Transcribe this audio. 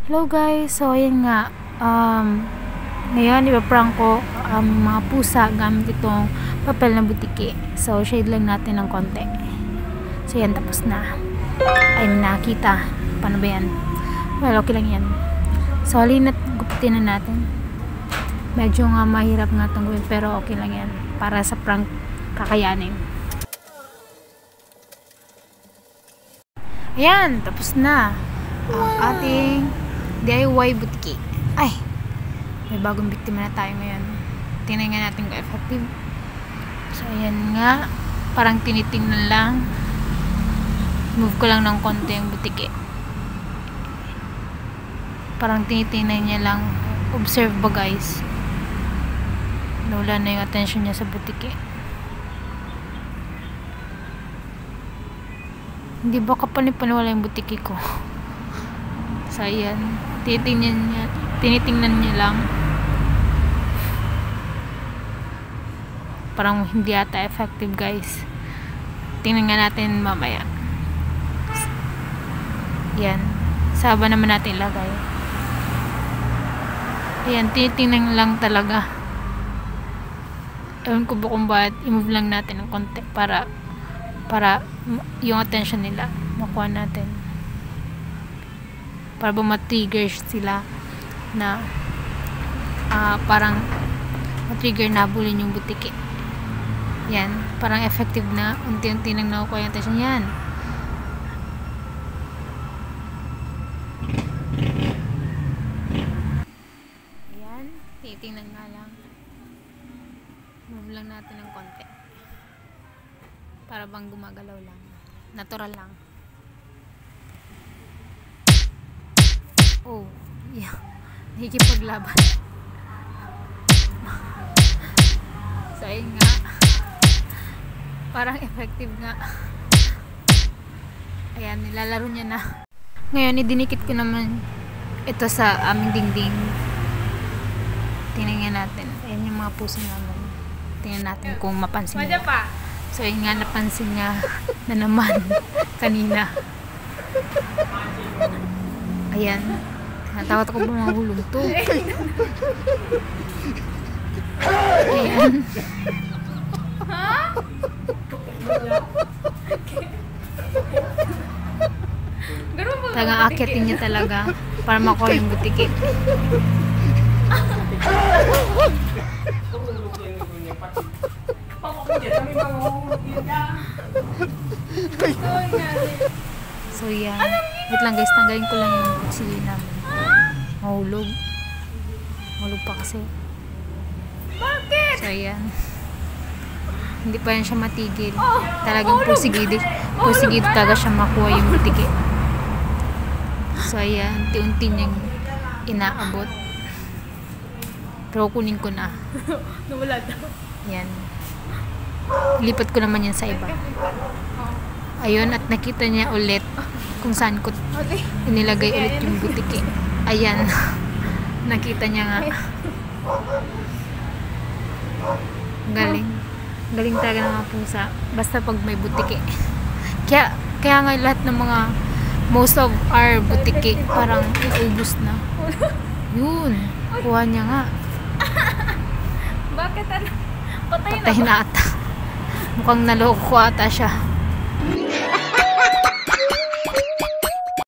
Hello guys, so ayan nga, ngayon ipaprank ko mga pusa gamit itong papel na butiki. So shade lang natin ng konti. So yan, tapos na. Ay, nakita. Paano ba yan? Well, okay lang yan. So halina't gupitin na natin. Medyo nga mahirap nga itong gawin, pero okay lang yan. Para sa prank, kakayanin. Ayan, tapos na ang ating DIY butiki. Ay, may bagong biktima na tayo ngayon. Tingnan nga natin kung effective. So ayan nga, parang tinitingnan lang. Move ko lang ng konti yung butiki. Parang tinitingnan niya lang. Observe ba guys? Nawala na yung attention niya sa butiki. Hindi ba kapani-paniwala yung butiki ko? So ayan, tinitingnan niya lang. Parang hindi ata effective guys. Tingnan nga natin mamaya. Yan, saba naman natin ilagay. Ayan, tinitingnan lang talaga. Ewan ko ba kung ba't i-move lang natin ng konti para yung attention nila makuha natin. Para ba ma-trigger sila na parang ma-trigger na bulin yung butiki. Yan, parang effective na. Unti-unti nang nakukuha yung attention. Yan. Ayan, titingnan nga lang. Move lang natin ng konti. Para bang gumagalaw lang. Natural lang. Oh, yeah. Nakikipaglaban. So, ayun nga. Parang effective nga. Ayan, nilalaro niya na. Ngayon, idinikit ko naman ito sa aming dingding. Tingnan natin. Ayan yung mga puso naman. Tingnan natin kung mapansin niya. So, ayun nga, napansin niya na naman kanina. Ayan. Natakot ako ba mahulog to? Ayan. Talagang akitin niya talaga para makuha yung butiki. So yan. Wait lang guys, tanggalin ko lang yung sili namin. Mahulog. Mahulog pa kasi. Bakit? So yan. Hindi pa yan siya matigil. Talagang pusigid talaga siya makuha yung butiki. So ayan, unti-unti niyang inaabot. Pero kunin ko na. Nawala daw. Yan. Lipat ko naman yan sa iba. Ayun, at nakita niya ulit kung saan ko inilagay ulit yung butiki. Ayan. Nakita niya nga. Galing. Galing talaga ng mga pusa. Basta pag may butiki. Kaya nga lahat ng mga most of our butiki parang iubos na. Yun. Kuha niya nga. Bakit ano? Patay na ata. Mukhang naloko ata siya.